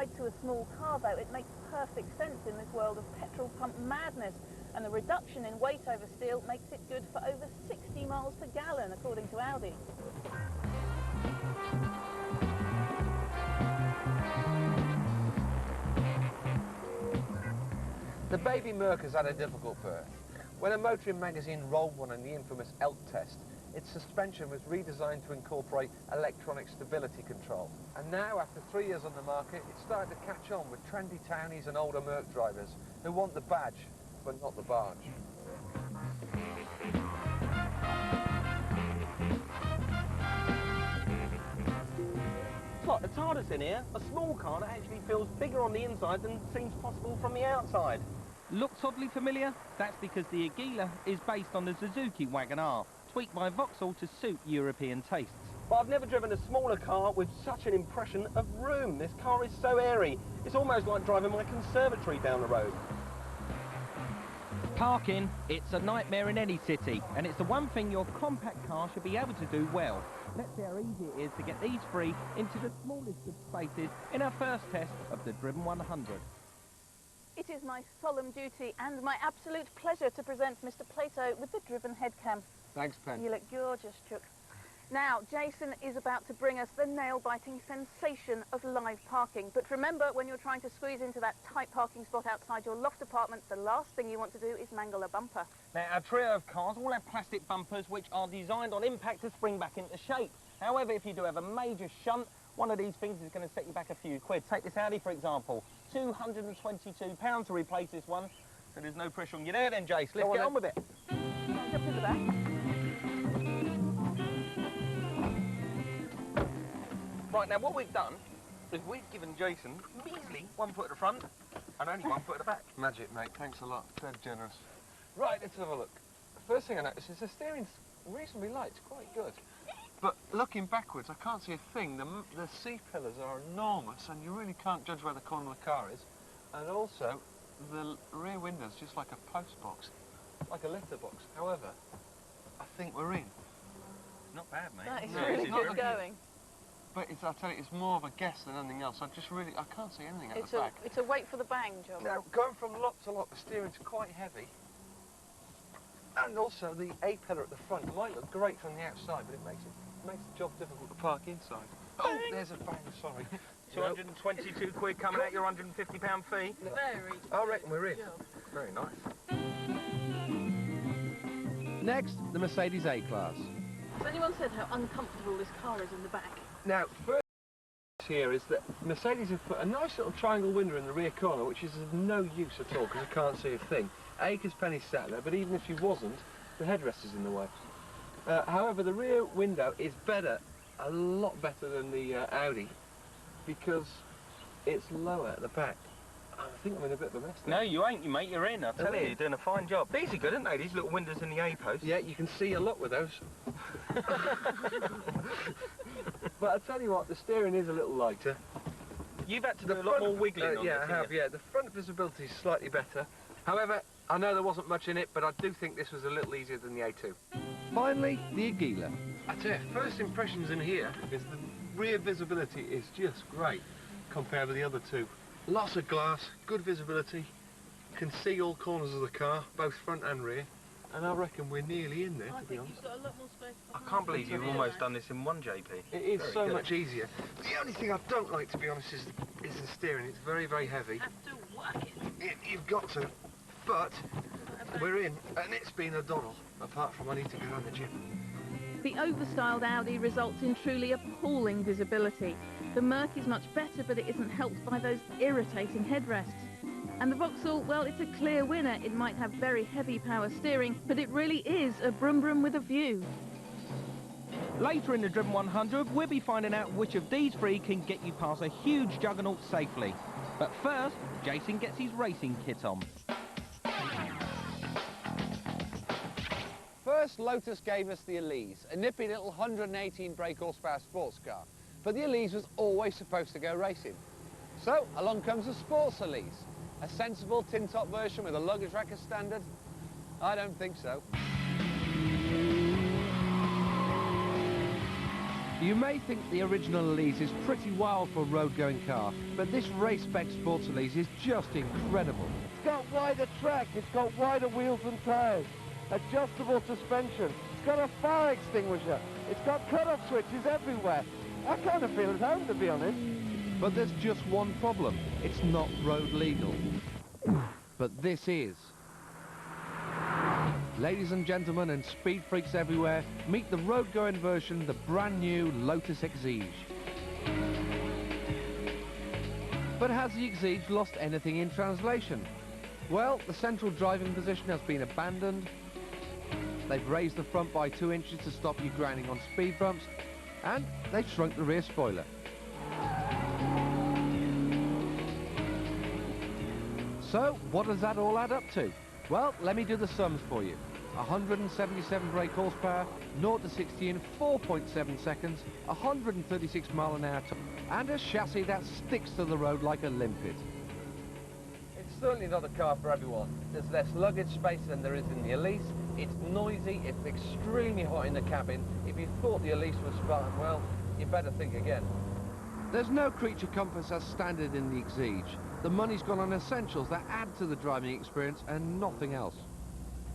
applied to a small car, though, it makes perfect sense in this world of petrol pump madness. And the reduction in weight over steel makes it good for over 60 miles per gallon, according to Audi. The baby Merc has had a difficult birth. When a motoring magazine rolled one in the infamous Elk test, its suspension was redesigned to incorporate electronic stability control. And now, after 3 years on the market, it's starting to catch on with trendy townies and older Merc drivers who want the badge, but not the barge. What, the TARDIS in here? A small car that actually feels bigger on the inside than seems possible from the outside. Looks oddly familiar? That's because the Agila is based on the Suzuki Wagon R, tweaked by Vauxhall to suit European tastes. But I've never driven a smaller car with such an impression of room. This car is so airy. It's almost like driving my conservatory down the road. Parking, it's a nightmare in any city, and it's the one thing your compact car should be able to do well. Let's see how easy it is to get these three into the smallest of spaces in our first test of the Driven 100. It is my solemn duty and my absolute pleasure to present Mr. Plato with the Driven headcam. Thanks, Pen. You look gorgeous, Chuck. Now, Jason is about to bring us the nail-biting sensation of live parking. But remember, when you're trying to squeeze into that tight parking spot outside your loft apartment, the last thing you want to do is mangle a bumper. Now, our trio of cars all have plastic bumpers which are designed on impact to spring back into shape. However, if you do have a major shunt, one of these things is going to set you back a few quid. Take this Audi, for example. £222 to replace this one. So there's no pressure on you there then, Jace. Let's get on with it. Jump in the back. Right, now what we've done is we've given Jason measly 1 foot at the front and only 1 foot at the back. Magic, mate. Thanks a lot. Dead generous. Right, let's have a look. The first thing I noticed is the steering's reasonably light. It's quite good. But looking backwards, I can't see a thing. The C-pillars are enormous, and you really can't judge where the corner of the car is. And also, the rear window's just like a post box, like a letterbox. However, I think we're in. Not bad, mate. That is No, really it's not good going. But I tell you, it's more of a guess than anything else. I can't see anything at the back. It's a wait for the bang job. Now, going from lot to lot, the steering's quite heavy. And also, the A-pillar at the front might look great from the outside, but it makes the job difficult to park inside. Oh, there's a bang, sorry. 222 quid coming out your £150 fee. Very I reckon we're in. job. Very nice. Next, the Mercedes A-Class. Has anyone said how uncomfortable this car is in the back? Now, first here is that Mercedes have put a nice little triangle window in the rear corner, which is of no use at all, because I can't see a thing. Because Penny's sat there, but even if she wasn't, the headrest is in the way. However, the rear window is better, a lot better than the Audi, because it's lower at the back. I think I'm in a bit of a mess there. No, you ain't, you mate. You're in. I tell you, in? you're doing a fine job. These are good, aren't they? These little windows in the A-post. Yeah, you can see a lot with those. But I tell you what, the steering is a little lighter. You've had to do a lot more wiggling on yeah, this, I have, yeah. The front visibility is slightly better. However, I know there wasn't much in it, but I do think this was a little easier than the A2. Finally, the Agila. I tell you, first impressions in here is the rear visibility is just great compared with the other two. Lots of glass, good visibility, can see all corners of the car, both front and rear, and I reckon we're nearly in there, to be honest. You've got a lot more space. I can't believe you've almost done this in one, JP. It is Very so good. much easier. The only thing I don't like, to be honest, is the steering. It's very, very heavy. Have to work it. You've got to, but we're in, and it's been a doddle, apart from I need to go in the gym. The overstyled Audi results in truly appalling visibility. The Merc is much better, but it isn't helped by those irritating headrests. And the Vauxhall, well, it's a clear winner. It might have very heavy power steering, but it really is a brum brum with a view. Later in the Driven 100, we'll be finding out which of these three can get you past a huge juggernaut safely. But first, Jason gets his racing kit on. First, Lotus gave us the Elise, a nippy little 118 brake horsepower sports car. But the Elise was always supposed to go racing. So, along comes the Sports Elise, a sensible tin-top version with a luggage rack as standard? I don't think so. You may think the original Elise is pretty wild for a road-going car, but this race-spec sports Elise is just incredible. It's got wider track, it's got wider wheels and tyres, adjustable suspension, it's got a fire extinguisher, it's got cut-off switches everywhere. I kind of feel at home, to be honest. But there's just one problem. It's not road legal. But this is. Ladies and gentlemen and speed freaks everywhere, meet the road-going version, the brand new Lotus Exige. But has the Exige lost anything in translation? Well, the central driving position has been abandoned. They've raised the front by 2 inches to stop you grinding on speed bumps, and they've shrunk the rear spoiler. So, what does that all add up to? Well, let me do the sums for you. 177 brake horsepower, 0 to 60 in 4.7 seconds, 136 mile an hour, and a chassis that sticks to the road like a limpet. It's certainly not a car for everyone. There's less luggage space than there is in the Elise. It's noisy, it's extremely hot in the cabin. If you thought the Elise was fun, well, you better think again. There's no creature comforts as standard in the Exige. The money's gone on essentials that add to the driving experience and nothing else.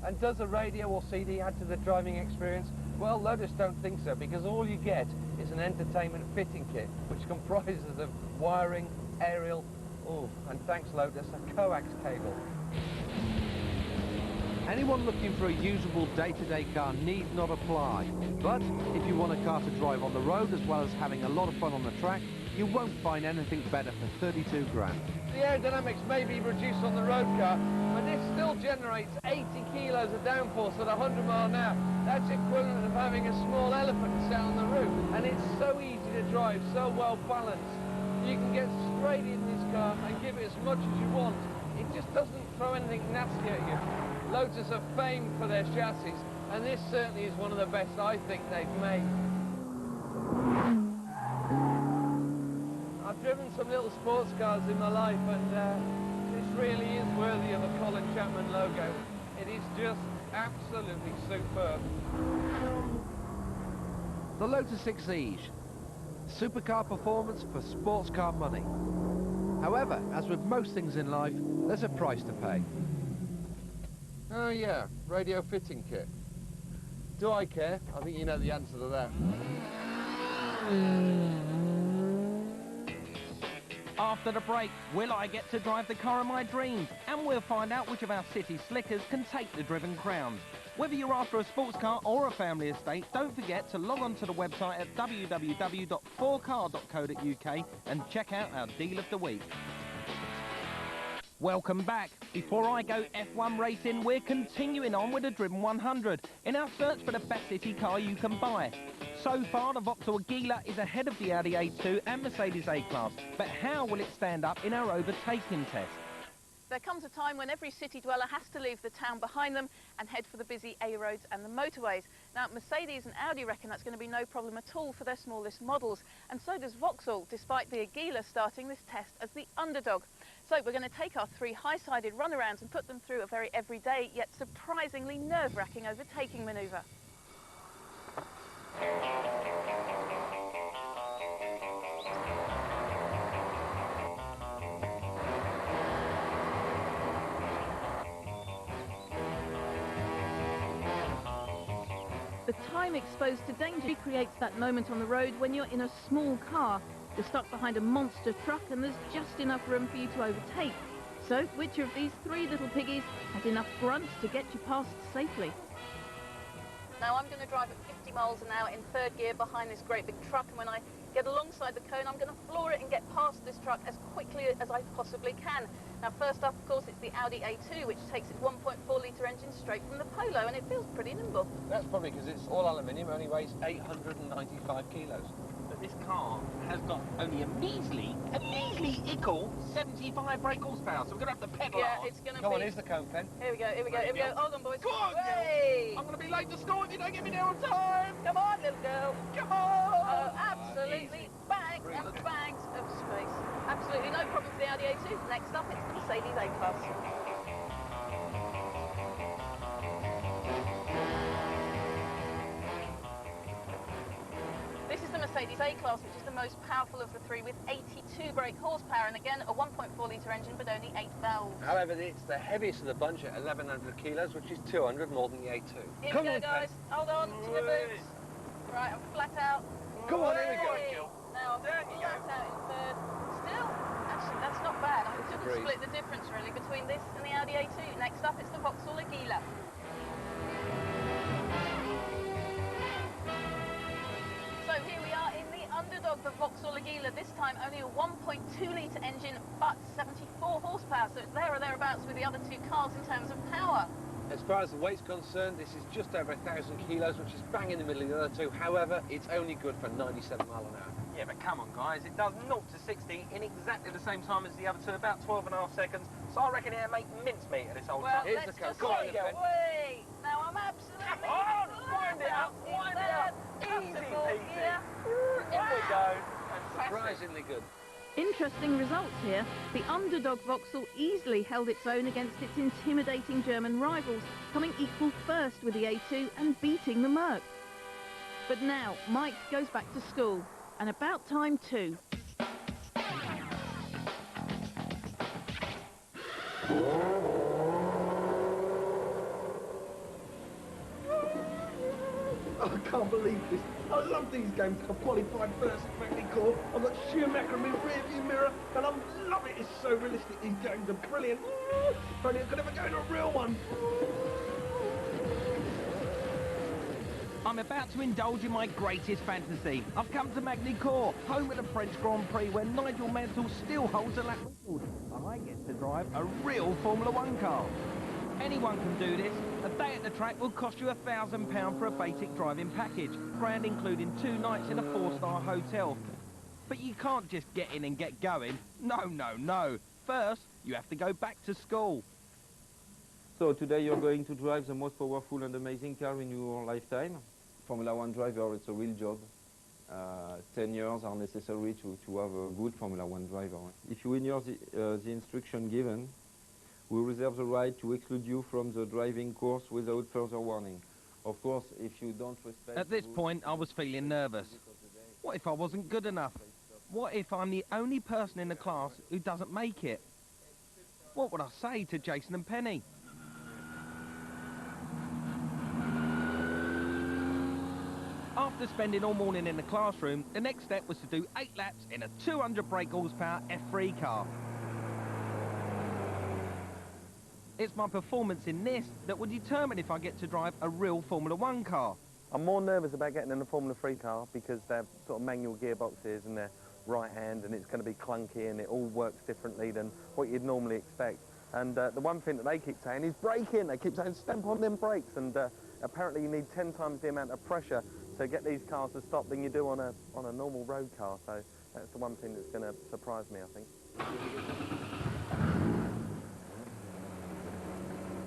And does a radio or CD add to the driving experience? Well, Lotus don't think so, because all you get is an entertainment fitting kit, which comprises of wiring, aerial, and thanks Lotus, a coax cable. Anyone looking for a usable day-to-day car need not apply. But if you want a car to drive on the road as well as having a lot of fun on the track, you won't find anything better for 32 grand. The aerodynamics may be reduced on the road car, but this still generates 80 kilos of downforce at 100 mile an hour. That's equivalent of having a small elephant sat on the roof. And it's so easy to drive, so well balanced. You can get straight in this car and give it as much as you want. It just doesn't throw anything nasty at you. Lotus are famed for their chassis, and this certainly is one of the best I think they've made. I've driven some little sports cars in my life, and this really is worthy of a Colin Chapman logo. It is just absolutely superb. The Lotus Exige. Supercar performance for sports car money. However, as with most things in life, there's a price to pay. Oh yeah, radio fitting kit. Do I care? I think you know the answer to that. After the break, will I get to drive the car of my dreams? And we'll find out which of our city slickers can take the driven crown. Whether you're after a sports car or a family estate, don't forget to log on to the website at www.4car.co.uk and check out our deal of the week. Welcome back. Before I go F1 racing, we're continuing on with the Driven 100 in our search for the best city car you can buy. So far, the Vauxhall Agila is ahead of the Audi A2 and Mercedes A-Class, but how will it stand up in our overtaking test? There comes a time when every city dweller has to leave the town behind them and head for the busy A roads and the motorways. Now, Mercedes and Audi reckon that's going to be no problem at all for their smallest models, and so does Vauxhall, despite the Agila starting this test as the underdog. So we're going to take our 3 high-sided runarounds and put them through a very everyday yet surprisingly nerve-wracking overtaking manoeuvre. The time exposed to danger creates that moment on the road when you're in a small car. You're stuck behind a monster truck and there's just enough room for you to overtake. So, which of these 3 little piggies has enough grunt to get you past safely? Now I'm going to drive at 50 miles an hour in 3rd gear behind this great big truck, and when I get alongside the cone I'm going to floor it and get past this truck as quickly as I possibly can. Now first up, of course, it's the Audi A2, which takes its 1.4 litre engine straight from the Polo, and it feels pretty nimble. That's probably because it's all aluminium, only weighs 895 kilos. But this car has got only a measly equal 75 brake horsepower, so we're going to have to pedal Yeah, on. it's going to Go be... on, here's the cone, Pen. Here we go, here we go, here we go. Hold on, boys. Go on, Hey! I'm going to be late to school if you don't get me there on time. Come on, little girl. Come on. Oh, absolutely bags and bags of space. Absolutely no problem for the Audi A2. Next up, it's the Mercedes A-Class. This is the Mercedes Mercedes A-Class, which is the most powerful of the three, with 82 brake horsepower, and again, a 1.4-litre engine, but only 8 valves. However, it's the heaviest of the bunch at 1,100 kilos, which is 200 more than the A2. Here we go, guys. Hold on to your boots. Right, I'm flat out. Come on, here we go. Now, I'm flat out in third. Still, actually, that's not bad. I couldn't split the difference, really, between this and the Audi A2. Next up, it's the Vauxhall Agila. So here we are in the underdog, the Vauxhall Agila. This time only a 1.2-litre engine, but 74 horsepower, so it's there or thereabouts with the other two cars in terms of power. As far as the weight's concerned, this is just over 1,000 kilos, which is bang in the middle of the other two. However, it's only good for 97 miles an hour. Yeah, but come on, guys. It does 0 to 60 in exactly the same time as the other two, about 12.5 seconds. So I reckon it'll make mincemeat of this old Well, truck. let's just wait. Now I'm absolutely... Come on, wind it up, wind it up. Easy peasy. Yeah. In we go. Surprisingly good. Interesting results here. The underdog Vauxhall easily held its own against its intimidating German rivals, coming equal first with the A2 and beating the Merc. But now, Mike goes back to school, and about time too. I can't believe this. I love these games. I've qualified first at Magny-Cours. I've got Schumacher in my rearview mirror, and I love it. It's so realistic. These games are brilliant. If only I could ever go to a real one. I'm about to indulge in my greatest fantasy. I've come to Magny-Cours, home of the French Grand Prix, where Nigel Mansell still holds a lap record. I get to drive a real Formula One car. Anyone can do this. A day at the track will cost you £1,000 for a basic driving package, grand including 2 nights in a 4-star hotel. But you can't just get in and get going. No, no, no. First, you have to go back to school. So today you're going to drive the most powerful and amazing car in your lifetime. Formula One driver, it's a real job. 10 years are necessary to have a good Formula One driver. If you ignore the instruction given, we reserve the right to exclude you from the driving course without further warning. Of course, if you don't respect... At this point, I was feeling nervous. What if I wasn't good enough? What if I'm the only person in the class who doesn't make it? What would I say to Jason and Penny? After spending all morning in the classroom, the next step was to do 8 laps in a 200 brake horsepower F3 car. It's my performance in this that will determine if I get to drive a real Formula One car. I'm more nervous about getting in a Formula 3 car because they're sort of manual gearboxes and they're right hand and it's going to be clunky and it all works differently than what you'd normally expect. And the one thing that they keep saying is braking. They keep saying stamp on them brakes, and apparently you need 10 times the amount of pressure to get these cars to stop than you do on a normal road car. So that's the one thing that's going to surprise me, I think.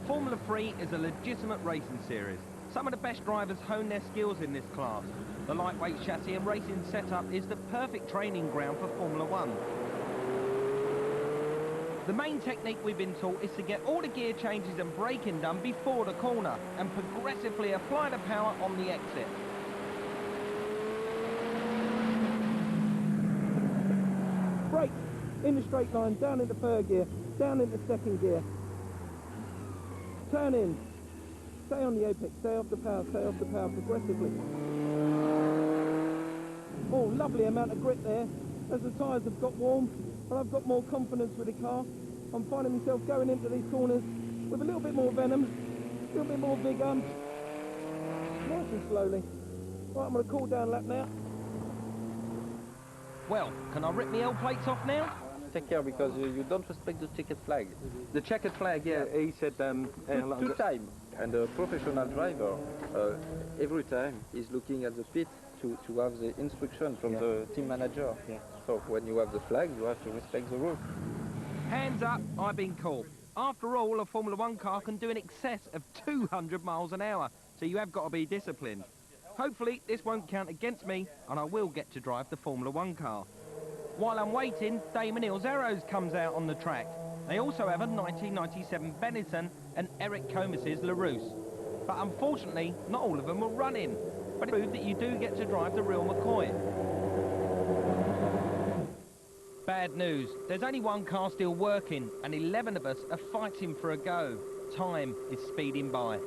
Formula 3 is a legitimate racing series. Some of the best drivers hone their skills in this class. The lightweight chassis and racing setup is the perfect training ground for Formula 1. The main technique we've been taught is to get all the gear changes and braking done before the corner and progressively apply the power on the exit. Brake in the straight line, down into third gear, down into second gear. Turn in. Stay on the apex, stay off the power progressively. Oh, lovely amount of grip there. As the tyres have got warm, and I've got more confidence with the car, I'm finding myself going into these corners with a little bit more venom, a little bit more vigour. Nice and slowly. Right, I'm going to cool down lap now. Well, can I rip the L plates off now? Take care, because you don't respect the checkered flag. The checkered flag, yeah, he said... Two times. And a professional driver, every time, is looking at the pit to have the instruction from the team manager. Yeah. So when you have the flag, you have to respect the rule. Hands up, I've been caught. After all, a Formula 1 car can do in excess of 200 miles an hour, so you have got to be disciplined. Hopefully, this won't count against me, and I will get to drive the Formula 1 car. While I'm waiting, Damon Hill's Arrows comes out on the track. They also have a 1997 Benetton and Eric Comis's LaRousse. But unfortunately, not all of them were running. But it proved that you do get to drive the real McCoy. Bad news. There's only one car still working, and 11 of us are fighting for a go. Time is speeding by.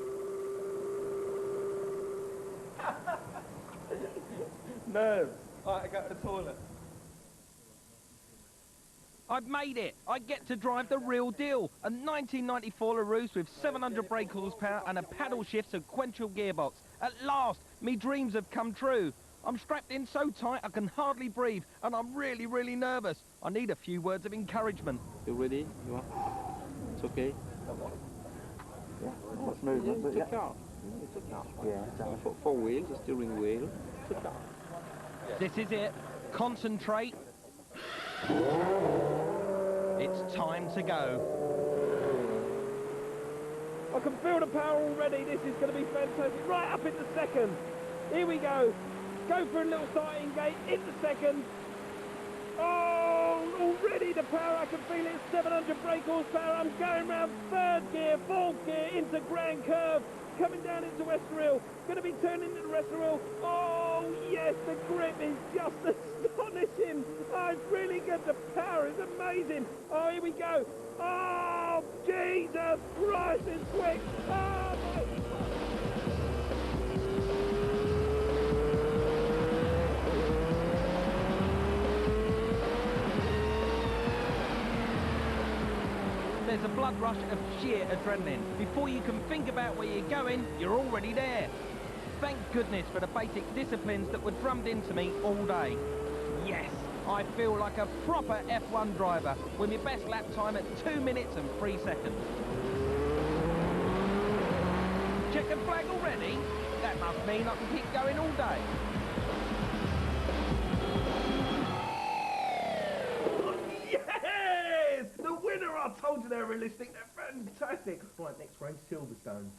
No. I go to the toilet. I've made it! I get to drive the real deal. A 1994 Larousse with 700 brake horsepower and a paddle shift sequential gearbox. At last, me dreams have come true. I'm strapped in so tight I can hardly breathe, and I'm really, really nervous. I need a few words of encouragement. You ready? You are? It's okay. Yeah, it's movement. It's a car. It's a car. Yeah, exactly. Four wheels, a steering wheel. It's a car. This is it. Concentrate. It's time to go. I can feel the power already. This is going to be fantastic. Right up into second. Here we go. Go for a little starting gate into second. Oh, already the power, I can feel it. 700 brake horsepower. I'm going round third gear, fourth gear into grand curve. Coming down into Estoril. Going to be turning into Estoril. Oh, yes, the grip is just astonishing. Oh, it's really good. The power is amazing. Oh, here we go. Oh, Jesus Christ, it's quick. Oh, my... There's a blood rush of sheer adrenaline. Before you can think about where you're going, you're already there. Thank goodness for the basic disciplines that were drummed into me all day. Yes, I feel like a proper F1 driver with my best lap time at 2 minutes and 3 seconds. Checkered flag already? That must mean I can keep going all day. Yes! The winner! I told you they're realistic. They're fantastic. Right, next race, Silverstone.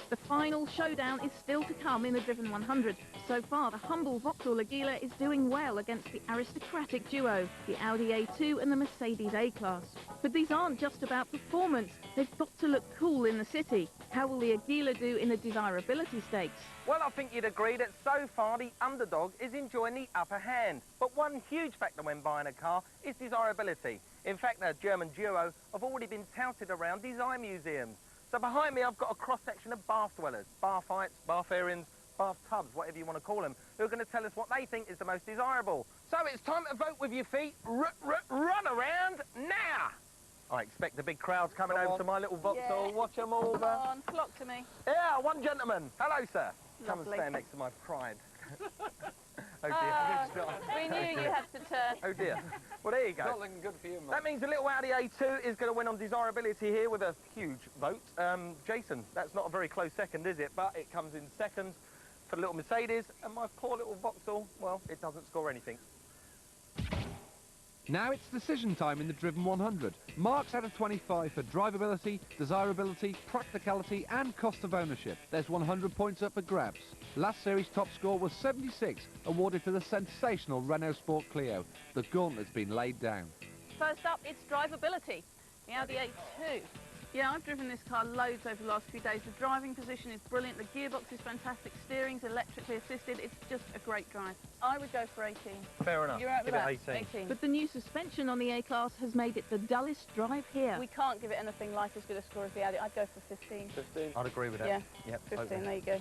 The final showdown is still to come in the Driven 100. So far, the humble Vauxhall Agila is doing well against the aristocratic duo, the Audi A2 and the Mercedes A-Class. But these aren't just about performance. They've got to look cool in the city. How will the Agila do in the desirability stakes? Well, I think you'd agree that so far the underdog is enjoying the upper hand. But one huge factor when buying a car is desirability. In fact, the German duo have already been touted around design museums. So behind me I've got a cross-section of bath dwellers, bathites, batharians, bathtubs, whatever you want to call them, who are going to tell us what they think is the most desirable. So it's time to vote with your feet. Run around now! I expect the big crowds coming over to my little Vauxhall. Yeah. Watch them all. Come on, flock to me. Yeah, one gentleman. Hello, sir. Come and Lovely. stand next to my pride. Oh dear. We knew you had to turn. Oh dear. Well, there you go. Not looking good for you, mate. That means the little Audi A2 is going to win on desirability here with a huge vote. Jason, that's not a very close second, is it? But it comes in second for the little Mercedes, and my poor little Vauxhall, well, it doesn't score anything. Now it's decision time in the Driven 100. Marks out of 25 for drivability, desirability, practicality and cost of ownership. There's 100 points up for grabs. Last series top score was 76, awarded for the sensational Renault Sport Clio. The gauntlet's been laid down. First up, it's drivability. The Audi A2. Yeah, I've driven this car loads over the last few days. The driving position is brilliant, the gearbox is fantastic, steering's electrically assisted, it's just a great drive. I would go for 18. Fair enough. You're out with Give that? it 18. But the new suspension on the A-Class has made it the dullest drive here. We can't give it anything like as good a score as the Audi. I'd go for 15. 15. I'd agree with that. Yeah, Yep, 15, okay. there you go.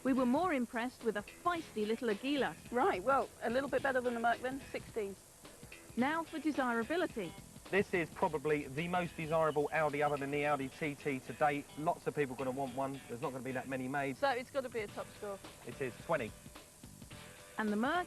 We were more impressed with a feisty little Agila. Right, well, a little bit better than the Merc then, 16. Now for desirability. This is probably the most desirable Audi other than the Audi TT to date. Lots of people are going to want one. There's not going to be that many made. So it's got to be a top score. It is 20. And the Merc?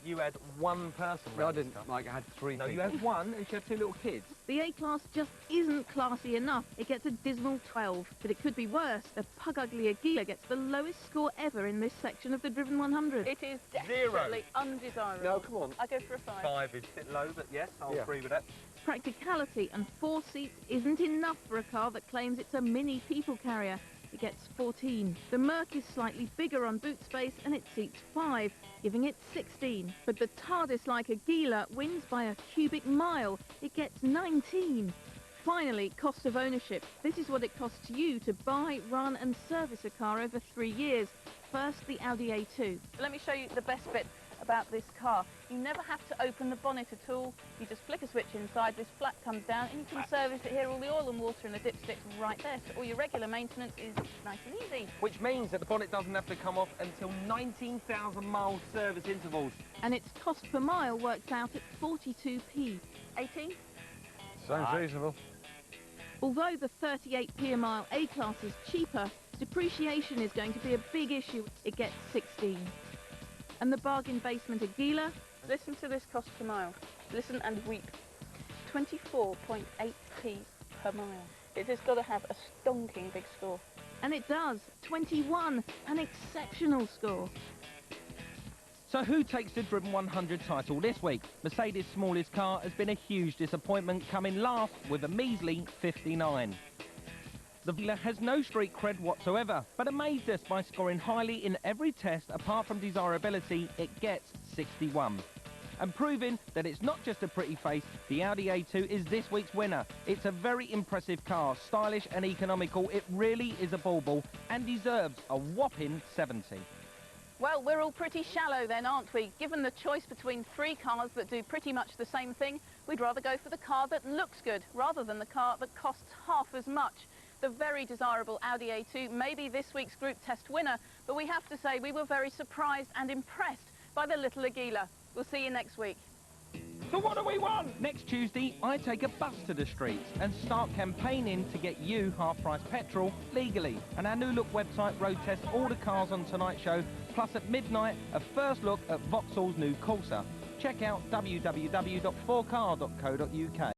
You had one person. No, I didn't, Mike. I had 3 No, people. you had one and she had 2 little kids. The A-Class just isn't classy enough. It gets a dismal 12. But it could be worse. The pug ugly Agila gets the lowest score ever in this section of the Driven 100. It is definitely undesirable. No, come on. I go for a 5. 5 is a bit low, but yes, I'll agree with that. Practicality and 4 seats isn't enough for a car that claims it's a mini people carrier. It gets 14. The Merc is slightly bigger on boot space and it seats 5, giving it 16. But the TARDIS-like Agila wins by a cubic mile. It gets 19. Finally, cost of ownership. This is what it costs you to buy, run and service a car over 3 years. First, the Audi A2. Let me show you the best bit about this car. You never have to open the bonnet at all. You just flick a switch inside, this flap comes down, and you can service it here. All the oil and water and the dipstick's right there. So all your regular maintenance is nice and easy. Which means that the bonnet doesn't have to come off until 19,000 mile service intervals. And its cost per mile works out at 42p. 18? Sounds reasonable. Although the 38p a mile A-Class is cheaper, depreciation is going to be a big issue. It gets 16. And the bargain basement Agila, Listen to this cost per mile. Listen and weep. 24.8p per mile. It has got to have a stonking big score. and it does, 21, an exceptional score. So who takes the Driven 100 title this week? Mercedes' smallest car has been a huge disappointment, coming last with a measly 59. The Villa has no street cred whatsoever, but amazed us by scoring highly in every test. Apart from desirability, it gets 61. And proving that it's not just a pretty face, the Audi A2 is this week's winner. It's a very impressive car, stylish and economical. It really is a bauble and deserves a whopping 70. Well, we're all pretty shallow then, aren't we? Given the choice between three cars that do pretty much the same thing, we'd rather go for the car that looks good, rather than the car that costs half as much. The very desirable Audi A2 may be this week's group test winner, but we have to say we were very surprised and impressed by the little Agila. We'll see you next week. So what do we want? Next Tuesday, I take a bus to the streets and start campaigning to get you half-price petrol legally. And our new look website road tests all the cars on tonight's show, plus at midnight, a first look at Vauxhall's new Corsa. Check out www.4car.co.uk.